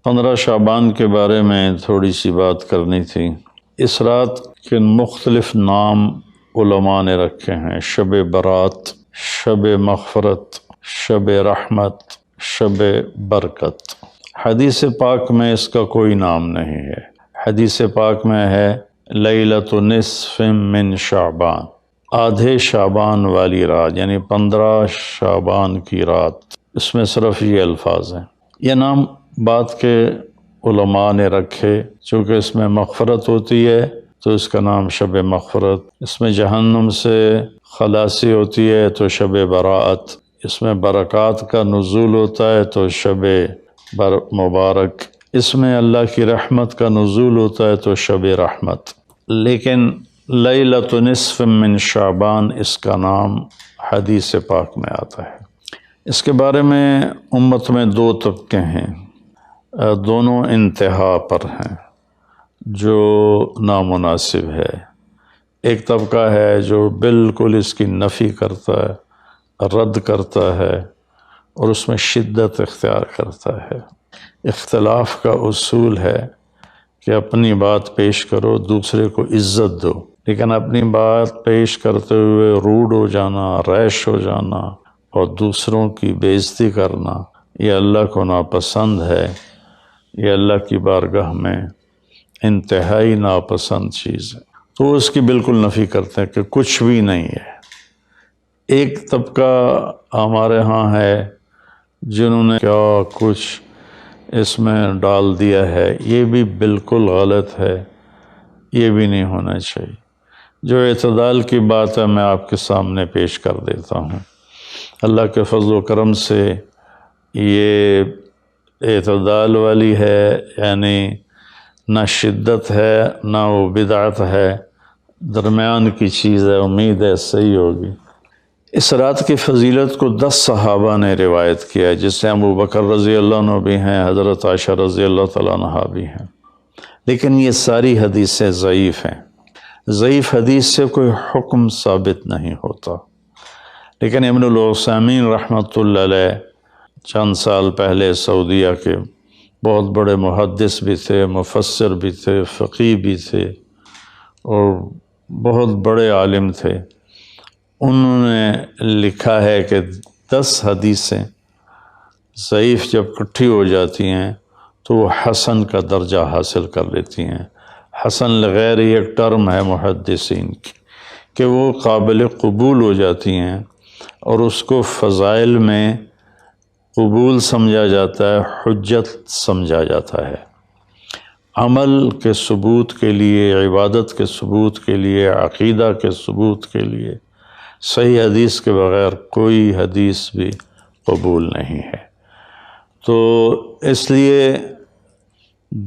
15 شعبان کے بارے میں تھوڑی سی بات کرنی تھی۔ اس رات کے مختلف نام علماء نے رکھے ہیں: شب برات، شب مغفرت، شب رحمت، شب برکت۔ حدیث پاک میں اس کا کوئی نام نہیں ہے۔ حدیث پاک میں ہے لیلۃ نصف من شعبان، آدھے شعبان والی رات، یعنی 15 شعبان کی رات۔ اس میں صرف یہ الفاظ ہیں۔ یہ نام بات کے علماء نے رکھے چونکہ اس میں مغفرت ہوتی ہے تو اس کا نام شب مغفرت، اس میں جہنم سے خلاصی ہوتی ہے تو شب براءت، اس میں برکات کا نزول ہوتا ہے تو شب مبارک، اس میں اللہ کی رحمت کا نزول ہوتا ہے تو شب رحمت۔ لیکن لیلۃ نصف من شعبان اس کا نام حدیث پاک میں آتا ہے۔ اس کے بارے میں امت میں 2 طبقے ہیں، دونوں انتہا پر ہیں، جو نامناسب ہے۔ ایک طبقہ ہے جو بالکل اس کی نفی کرتا ہے، رد کرتا ہے اور اس میں شدت اختیار کرتا ہے۔ اختلاف کا اصول ہے کہ اپنی بات پیش کرو، دوسرے کو عزت دو، لیکن اپنی بات پیش کرتے ہوئے روڈ ہو جانا، ریش ہو جانا اور دوسروں کی بے عزتی کرنا، یہ اللہ کو ناپسند ہے۔ یہ اللہ کی بارگاہ میں انتہائی ناپسند چیز ہے، تو اس کی بالکل نفی کرتے ہیں کہ کچھ بھی نہیں ہے۔ ایک طبقہ ہمارے ہاں ہے جنہوں نے کیا کچھ اس میں ڈال دیا ہے، یہ بھی بالکل غلط ہے، یہ بھی نہیں ہونا چاہیے۔ جو اعتدال کی بات ہے میں آپ کے سامنے پیش کر دیتا ہوں۔ اللہ کے فضل و کرم سے یہ اعتدال والی ہے، یعنی نہ شدت ہے نہ وہ بدعت ہے، درمیان کی چیز ہے، امید ہے صحیح ہوگی۔ اس رات کی فضیلت کو 10 صحابہ نے روایت کیا ہے، جس سے ابو بکر رضی اللہ عنہ بھی ہیں، حضرت عائشہ رضی اللہ تعالیٰ عنہا بھی ہیں، لیکن یہ ساری حدیثیں ضعیف ہیں۔ ضعیف حدیث سے کوئی حکم ثابت نہیں ہوتا، لیکن ابن العثیمین رحمۃ اللہ علیہ چند سال پہلے سعودیہ کے بہت بڑے محدث بھی تھے، مفسر بھی تھے، فقیہ بھی تھے اور بہت بڑے عالم تھے۔ انہوں نے لکھا ہے کہ 10 حدیثیں ضعیف جب اکٹھی ہو جاتی ہیں تو وہ حسن کا درجہ حاصل کر لیتی ہیں۔ حسن لغیر ایک ٹرم ہے محدثین کی کہ وہ قابل قبول ہو جاتی ہیں اور اس کو فضائل میں قبول سمجھا جاتا ہے، حجت سمجھا جاتا ہے۔ عمل کے ثبوت کے لیے، عبادت کے ثبوت کے لیے، عقیدہ کے ثبوت کے لیے صحیح حدیث کے بغیر کوئی حدیث بھی قبول نہیں ہے۔ تو اس لیے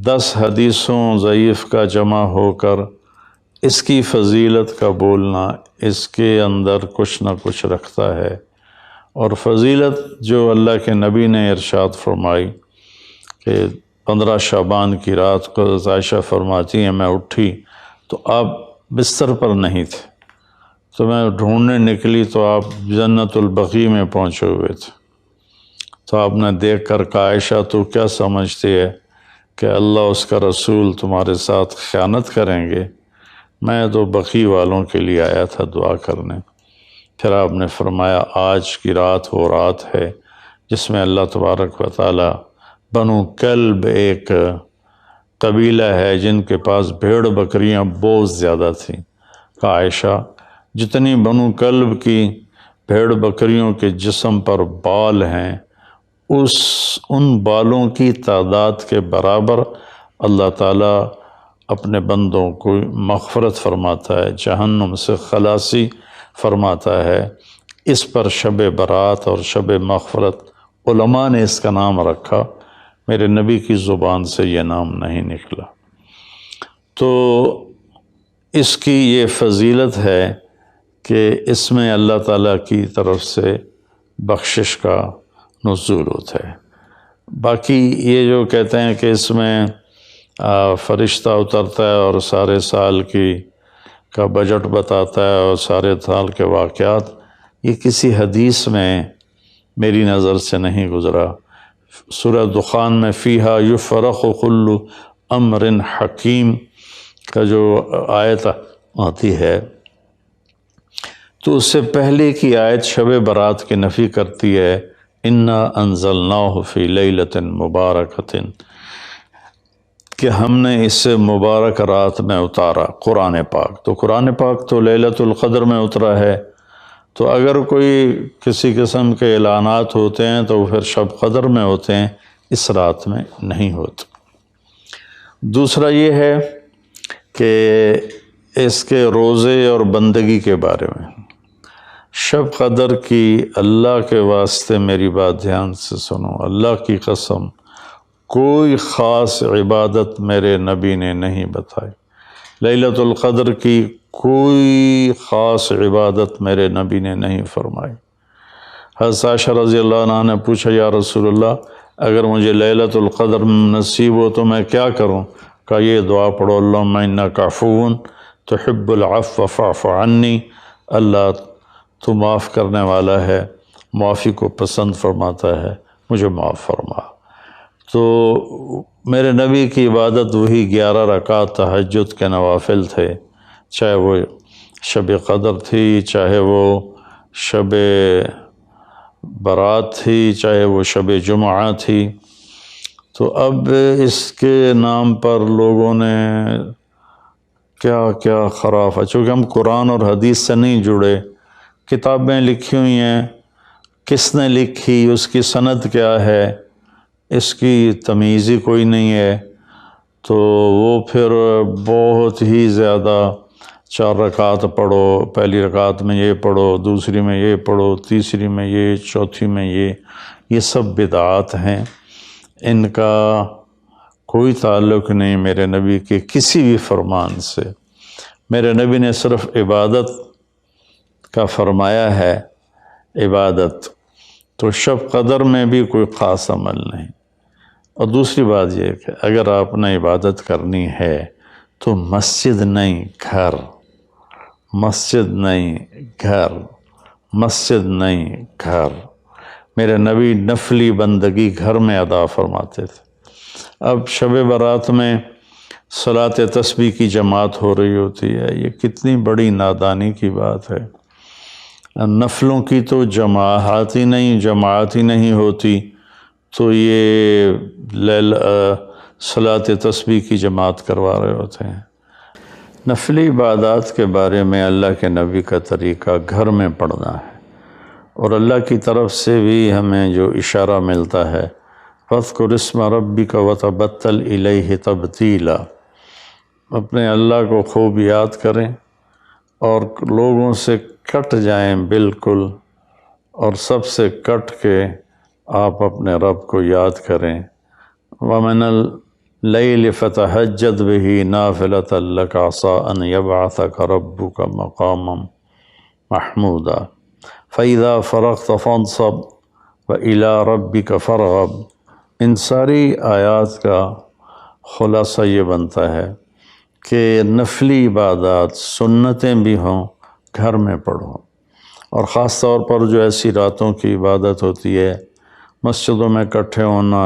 10 حدیثوں ضعیف کا جمع ہو کر اس کی فضیلت کا بولنا اس کے اندر کچھ نہ کچھ رکھتا ہے۔ اور فضیلت جو اللہ کے نبی نے ارشاد فرمائی کہ 15 شعبان کی رات کو عائشہ فرماتی ہیں میں اٹھی تو آپ بستر پر نہیں تھے، تو میں ڈھونڈنے نکلی تو آپ جنت البقیع میں پہنچے ہوئے تھے، تو آپ نے دیکھ کر کہا عائشہ تو کیا سمجھتی ہے کہ اللہ اس کا رسول تمہارے ساتھ خیانت کریں گے؟ میں تو بقیع والوں کے لیے آیا تھا دعا کرنے۔ پھر آپ نے فرمایا آج کی رات وہ رات ہے جس میں اللہ تبارک و تعالی بنو کلب ایک قبیلہ ہے جن کے پاس بھیڑ بکریاں بہت زیادہ تھیں، کہا عائشہ جتنی بنو کلب کی بھیڑ بکریوں کے جسم پر بال ہیں ان بالوں کی تعداد کے برابر اللہ تعالیٰ اپنے بندوں کو مغفرت فرماتا ہے، جہنم سے خلاصی فرماتا ہے۔ اس پر شب برات اور شب مغفرت علماء نے اس کا نام رکھا، میرے نبی کی زبان سے یہ نام نہیں نکلا۔ تو اس کی یہ فضیلت ہے کہ اس میں اللہ تعالیٰ کی طرف سے بخشش کا نزول ہوتا ہے۔ باقی یہ جو کہتے ہیں کہ اس میں فرشتہ اترتا ہے اور سارے سال کا بجٹ بتاتا ہے اور سارے سال کے واقعات، یہ کسی حدیث میں میری نظر سے نہیں گزرا۔ سورہ دخان میں فیہا یفرق کل امر حکیم کا جو آیت آتی ہے، تو اس سے پہلے کی آیت شب برات کی نفی کرتی ہے، انا انزلناہ فی لیلۃ مبارکۃ، کہ ہم نے اس سے مبارک رات میں اتارا قرآن پاک۔ تو قرآن پاک تو لیلۃ القدر میں اترا ہے، تو اگر کوئی کسی قسم کے اعلانات ہوتے ہیں تو پھر شب قدر میں ہوتے ہیں، اس رات میں نہیں ہوتے۔ دوسرا یہ ہے کہ اس کے روزے اور بندگی کے بارے میں، شب قدر کی اللہ کے واسطے میری بات دھیان سے سنو، اللہ کی قسم کوئی خاص عبادت میرے نبی نے نہیں بتائی، لیلۃ القدر کی کوئی خاص عبادت میرے نبی نے نہیں فرمائی۔ حضرت عائشہ رضی اللہ عنہ نے پوچھا، یا رسول اللہ اگر مجھے لیلۃ القدر نصیب ہو تو میں کیا کروں؟ کہا یہ دعا پڑھو، اللہم انک عفو تحب العفو فاعف عنی، اللہ تو معاف کرنے والا ہے، معافی کو پسند فرماتا ہے، مجھے معاف فرما۔ تو میرے نبی کی عبادت وہی 11 رکعت تہجد کے نوافل تھے، چاہے وہ شب قدر تھی، چاہے وہ شب برات تھی، چاہے وہ شب جمعہ تھی۔ تو اب اس کے نام پر لوگوں نے کیا کیا خرافہ، چونکہ ہم قرآن اور حدیث سے نہیں جڑے، کتابیں لکھی ہوئی ہیں، کس نے لکھی، اس کی سند کیا ہے، اس کی تمیز ہی کوئی نہیں ہے، تو وہ پھر بہت ہی زیادہ 4 رکعت پڑھو، پہلی رکعت میں یہ پڑھو، دوسری میں یہ پڑھو، تیسری میں یہ، چوتھی میں یہ سب بدعات ہیں، ان کا کوئی تعلق نہیں میرے نبی کے کسی بھی فرمان سے۔ میرے نبی نے صرف عبادت کا فرمایا ہے، عبادت تو شب قدر میں بھی کوئی خاص عمل نہیں۔ اور دوسری بات یہ کہ اگر آپ نے عبادت کرنی ہے تو مسجد نہیں گھر، مسجد نہیں گھر، مسجد نہیں گھر۔ میرے نبی نفلی بندگی گھر میں ادا فرماتے تھے۔ اب شب برات میں صلاۃ تسبیح کی جماعت ہو رہی ہوتی ہے، یہ کتنی بڑی نادانی کی بات ہے۔ نفلوں کی تو جماعت ہی نہیں ہوتی، تو یہ صلاۃ تسبیح کی جماعت کروا رہے ہوتے ہیں۔ نفلی عبادات کے بارے میں اللہ کے نبی کا طریقہ گھر میں پڑھنا ہے، اور اللہ کی طرف سے بھی ہمیں جو اشارہ ملتا ہے، فاذکر اسم ربک وتبتل الیہ تبتیلا، اپنے اللہ کو خوب یاد کریں اور لوگوں سے کٹ جائیں بالکل، اور سب سے کٹ کے آپ اپنے رب کو یاد کریں۔ وَمِنَ اللیل فتہجد بہ نافلۃ لک عسیٰ ان یبعثک ربک مقاما محمودا فَإِذَا فَرَغْتَ فَانصَبْ وَإِلَىٰ رَبِّكَ فَارْغَب۔ ان ساری آیات کا خلاصہ یہ بنتا ہے کہ نفلی عبادات سنتیں بھی ہوں گھر میں پڑھو، اور خاص طور پر جو ایسی راتوں کی عبادت ہوتی ہے، مسجدوں میں اکٹھے ہونا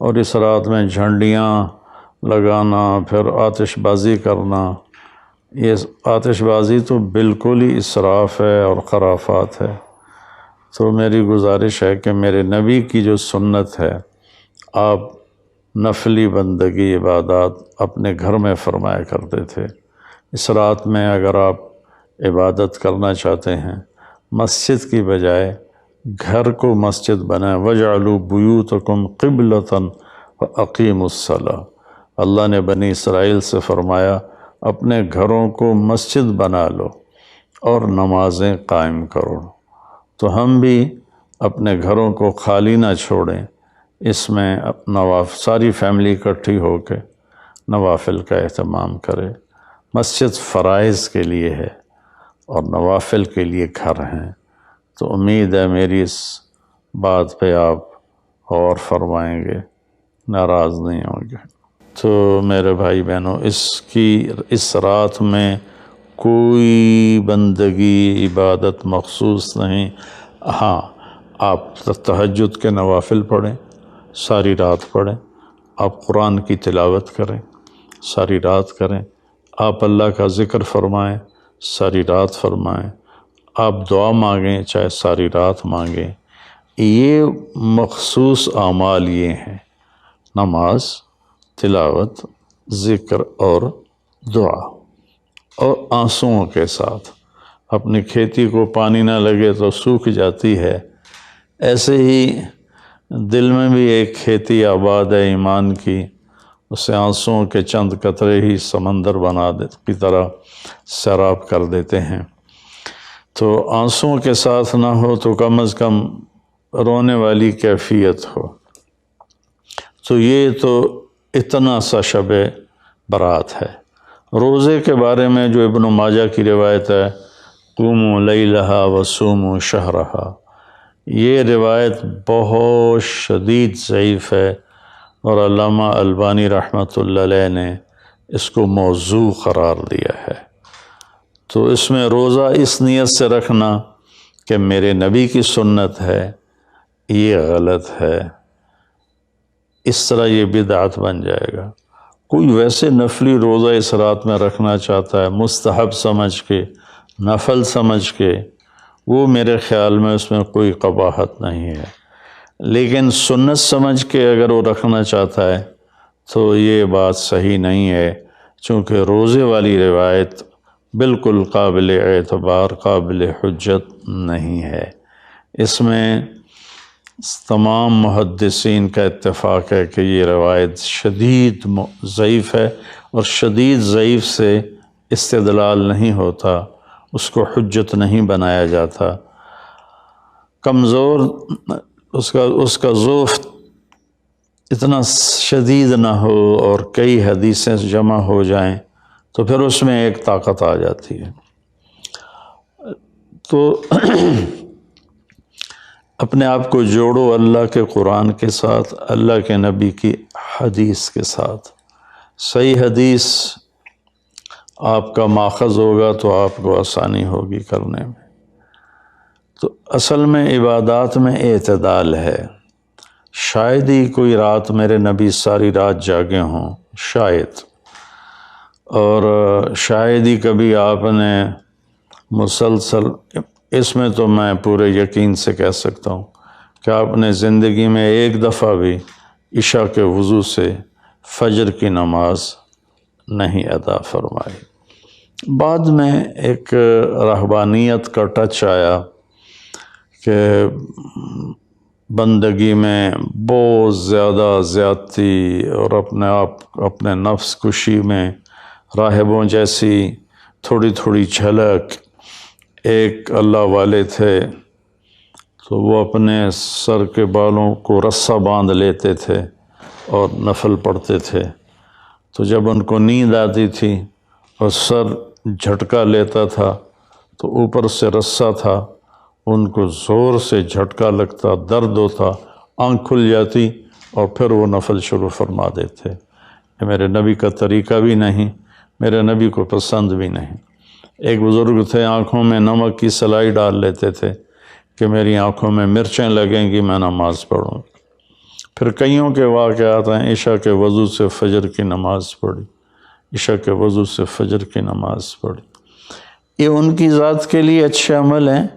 اور اس رات میں جھنڈیاں لگانا، پھر آتش بازی کرنا، یہ آتش بازی تو بالکل ہی اسراف ہے اور خرافات ہے۔ تو میری گزارش ہے کہ میرے نبی کی جو سنت ہے، آپ نفلی بندگی عبادات اپنے گھر میں فرمایا کرتے تھے۔ اس رات میں اگر آپ عبادت کرنا چاہتے ہیں، مسجد کی بجائے گھر کو مسجد بنائیں، وَاجْعَلُوا بُيُوتَكُمْ قِبْلَةً وَأَقِيمُوا الصَّلَاةَ۔ اللہ نے بنی اسرائیل سے فرمایا اپنے گھروں کو مسجد بنا لو اور نمازیں قائم کرو۔ تو ہم بھی اپنے گھروں کو خالی نہ چھوڑیں، اس میں ساری فیملی اکٹھی ہو کے نوافل کا اہتمام کرے۔ مسجد فرائض کے لیے ہے اور نوافل کے لیے گھر ہیں۔ تو امید ہے میری اس بات پہ آپ غور فرمائیں گے، ناراض نہیں ہوں گے۔ تو میرے بھائی بہنوں، اس رات میں کوئی بندگی عبادت مخصوص نہیں۔ ہاں، آپ تہجد کے نوافل پڑھیں، ساری رات پڑھیں، آپ قرآن کی تلاوت کریں، ساری رات کریں، آپ اللہ کا ذکر فرمائیں، ساری رات فرمائیں، آپ دعا مانگیں چاہے ساری رات مانگیں۔ یہ مخصوص اعمال یہ ہیں: نماز، تلاوت، ذکر اور دعا، اور آنسوؤں کے ساتھ۔ اپنی کھیتی کو پانی نہ لگے تو سوکھ جاتی ہے، ایسے ہی دل میں بھی ایک کھیتی آباد ہے ایمان کی، اسے آنسوؤں کے چند قطرے ہی سمندر کی طرح سیراب کر دیتے ہیں۔ تو آنسوؤں کے ساتھ نہ ہو تو کم از کم رونے والی کیفیت ہو۔ تو یہ تو اتنا سا شب برات ہے۔ روزے کے بارے میں جو ابن ماجہ کی روایت ہے، قوموا لیلہا وصوموا شہرہا، یہ روایت بہت شدید ضعیف ہے، اور علامہ البانی رحمۃ اللہ علیہ نے اس کو موضوع قرار دیا ہے۔ تو اس میں روزہ اس نیت سے رکھنا کہ میرے نبی کی سنت ہے، یہ غلط ہے، اس طرح یہ بدعت بن جائے گا۔ کوئی ویسے نفلی روزہ اس رات میں رکھنا چاہتا ہے مستحب سمجھ کے، نفل سمجھ کے، وہ میرے خیال میں اس میں کوئی قباحت نہیں ہے، لیکن سنت سمجھ کے اگر وہ رکھنا چاہتا ہے تو یہ بات صحیح نہیں ہے، چونکہ روزے والی روایت بالکل قابل اعتبار، قابل حجت نہیں ہے۔ اس میں تمام محدثین کا اتفاق ہے کہ یہ روایت شدید ضعیف ہے، اور شدید ضعیف سے استدلال نہیں ہوتا، اس کو حجت نہیں بنایا جاتا۔ کمزور اس کا ضعف اتنا شدید نہ ہو اور کئی حدیثیں جمع ہو جائیں تو پھر اس میں ایک طاقت آ جاتی ہے۔ تو اپنے آپ کو جوڑو اللہ کے قرآن کے ساتھ، اللہ کے نبی کی حدیث کے ساتھ۔ صحیح حدیث آپ کا ماخذ ہوگا تو آپ کو آسانی ہوگی کرنے میں۔ تو اصل میں عبادات میں اعتدال ہے۔ شاید ہی کوئی رات میرے نبی ساری رات جاگے ہوں، شاید، اور شاید ہی کبھی آپ نے مسلسل، اس میں تو میں پورے یقین سے کہہ سکتا ہوں کہ آپ نے زندگی میں ایک دفعہ بھی عشاء کے وضو سے فجر کی نماز نہیں ادا فرمائی۔ بعد میں ایک رہبانیت کا ٹچ آیا کہ بندگی میں بہت زیادہ زیادتی اور اپنے نفس کشی میں راہبوں جیسی تھوڑی تھوڑی جھلک۔ ایک اللہ والے تھے تو وہ اپنے سر کے بالوں کو رسہ باندھ لیتے تھے اور نفل پڑھتے تھے، تو جب ان کو نیند آتی تھی اور سر جھٹکا لیتا تھا تو اوپر سے رسہ تھا، ان کو زور سے جھٹکا لگتا، درد ہوتا، آنکھ کھل جاتی اور پھر وہ نفل شروع فرما دیتے۔ یہ میرے نبی کا طریقہ بھی نہیں، میرے نبی کو پسند بھی نہیں۔ ایک بزرگ تھے، آنکھوں میں نمک کی سلائی ڈال لیتے تھے کہ میری آنکھوں میں مرچیں لگیں گی میں نماز پڑھوں۔ پھر کئیوں کے واقعات ہیں، عشاء کے وضو سے فجر کی نماز پڑھی، عشاء کے وضو سے فجر کی نماز پڑھی۔ یہ ان کی ذات کے لیے اچھے عمل ہیں،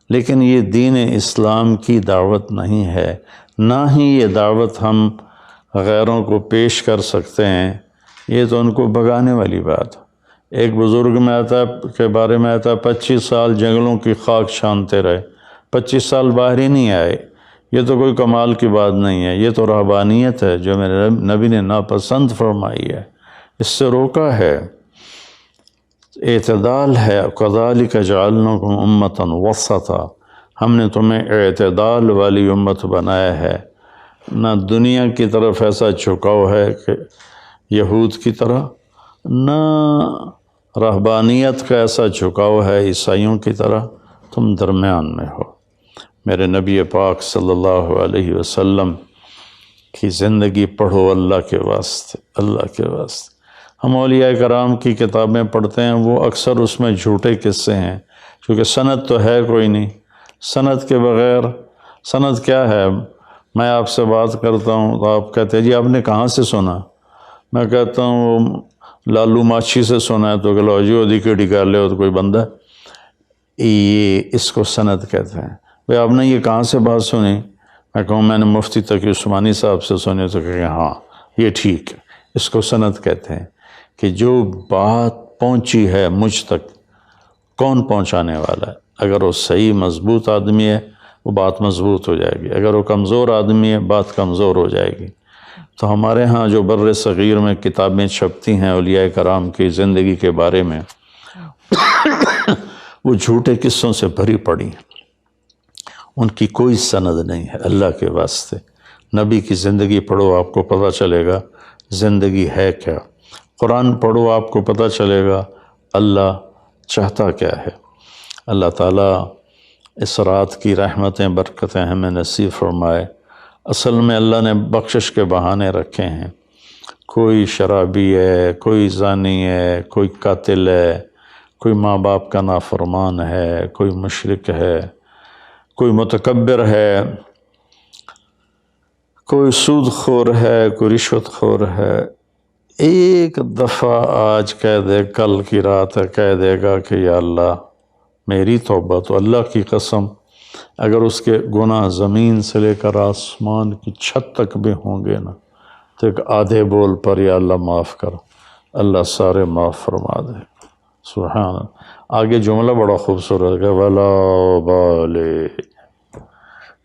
لیکن یہ دین اسلام کی دعوت نہیں ہے، نہ ہی یہ دعوت ہم غیروں کو پیش کر سکتے ہیں، یہ تو ان کو بگانے والی بات۔ ایک بزرگ میں کے بارے میں آتا ہے 25 سال جنگلوں کی خاک چھانتے رہے، 25 سال باہر ہی نہیں آئے۔ یہ تو کوئی کمال کی بات نہیں ہے، یہ تو رہبانیت ہے جو میرے نبی نے ناپسند فرمائی ہے، اس سے روکا ہے۔ اعتدال ہے، کذالک جعلناکم امۃ وسطا، ہم نے تمہیں اعتدال والی امت بنایا ہے، نہ دنیا کی طرف ایسا جھکاؤ ہے کہ یہود کی طرح، نہ رہبانیت کا ایسا جھکاؤ ہے عیسائیوں کی طرح، تم درمیان میں ہو۔ میرے نبی پاک صلی اللہ علیہ وسلم کی زندگی پڑھو اللہ کے واسطے، اللہ کے واسطے۔ ہم اولیاء کرام کی کتابیں پڑھتے ہیں، وہ اکثر اس میں جھوٹے قصے ہیں، کیونکہ سند تو ہے کوئی نہیں۔ سند کے بغیر، سند کیا ہے؟ میں آپ سے بات کرتا ہوں تو آپ کہتے ہیں جی آپ نے کہاں سے سنا؟ میں کہتا ہوں وہ لالو ماچھی سے سنا ہے، تو کہ لو جی ودی کیڑی کر لے ہو تو کوئی بندہ، یہ اس کو سند کہتے ہیں۔ بھئی آپ نے یہ کہاں سے بات سنی؟ میں کہوں میں نے مفتی تقی عثمانی صاحب سے سنی، تو کہ ہاں یہ ٹھیک ہے، اس کو سند کہتے ہیں کہ جو بات پہنچی ہے مجھ تک، کون پہنچانے والا ہے؟ اگر وہ صحیح مضبوط آدمی ہے وہ بات مضبوط ہو جائے گی، اگر وہ کمزور آدمی ہے بات کمزور ہو جائے گی۔ تو ہمارے ہاں جو بر صغیر میں کتابیں چھپتی ہیں اولیاء کرام کی زندگی کے بارے میں، وہ جھوٹے قصوں سے بھری پڑی ہیں، ان کی کوئی سند نہیں ہے۔ اللہ کے واسطے نبی کی زندگی پڑھو، آپ کو پتہ چلے گا زندگی ہے کیا۔ قرآن پڑھو، آپ کو پتہ چلے گا اللہ چاہتا کیا ہے۔ اللہ تعالیٰ اس رات کی رحمتیں برکتیں ہمیں نصیب فرمائے۔ اصل میں اللہ نے بخشش کے بہانے رکھے ہیں، کوئی شرابی ہے، کوئی زانی ہے، کوئی قاتل ہے، کوئی ماں باپ کا نافرمان ہے، کوئی مشرک ہے، کوئی متکبر ہے، کوئی سود خور ہے، کوئی رشوت خور ہے۔ ایک دفعہ آج کہہ دے، کل کی رات ہے کہہ دے گا کہ یا اللہ میری توبہ، تو اللہ کی قسم اگر اس کے گناہ زمین سے لے کر آسمان کی چھت تک بھی ہوں گے نا، تو ایک آدھے بول پر یا اللہ معاف کر، اللہ سارے معاف فرما دے۔ سبحان اللہ۔ آگے جملہ بڑا خوبصورت ہے، ولا بالِ،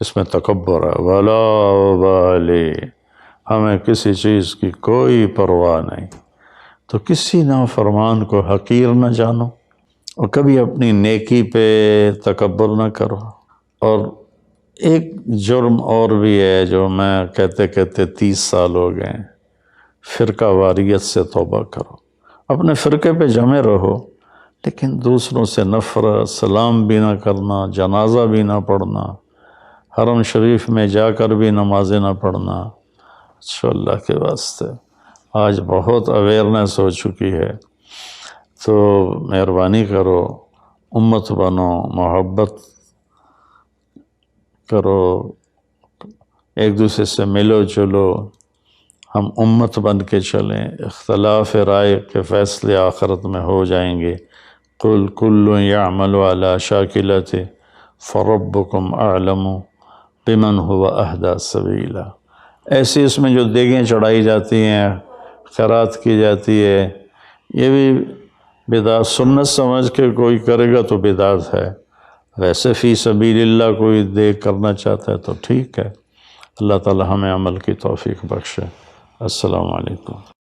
اس میں تکبر ہے، ولا بالِ، ہمیں کسی چیز کی کوئی پرواہ نہیں۔ تو کسی نافرمان کو حقیر نہ جانو، اور کبھی اپنی نیکی پہ تکبر نہ کرو۔ اور ایک جرم اور بھی ہے جو میں کہتے کہتے 30 سال ہو گئے، فرقہ واریت سے توبہ کرو۔ اپنے فرقے پہ جمے رہو، لیکن دوسروں سے نفرت، سلام بھی نہ کرنا، جنازہ بھی نہ پڑھنا، حرم شریف میں جا کر بھی نمازیں نہ پڑھنا۔ اچھا اللہ کے واسطے آج بہت اویئرنیس ہو چکی ہے، تو مہربانی کرو، امت بنو، محبت کرو، ایک دوسرے سے ملو جلو، ہم امت بن کے چلیں۔ اختلاف رائے کے فیصلے آخرت میں ہو جائیں گے۔ قل کل یعمل علی شاکلتہ فربکم اعلم بمن هو اہدی سبیلا۔ ایسی اس میں جو دیگیں چڑھائی جاتی ہیں، خیرات کی جاتی ہے، یہ بھی بدعت، سنت سمجھ کے کوئی کرے گا تو بدعت ہے، ویسے فی سبیل اللہ کوئی دیگ کرنا چاہتا ہے تو ٹھیک ہے۔ اللہ تعالی ہمیں عمل کی توفیق بخشے۔ السلام علیکم۔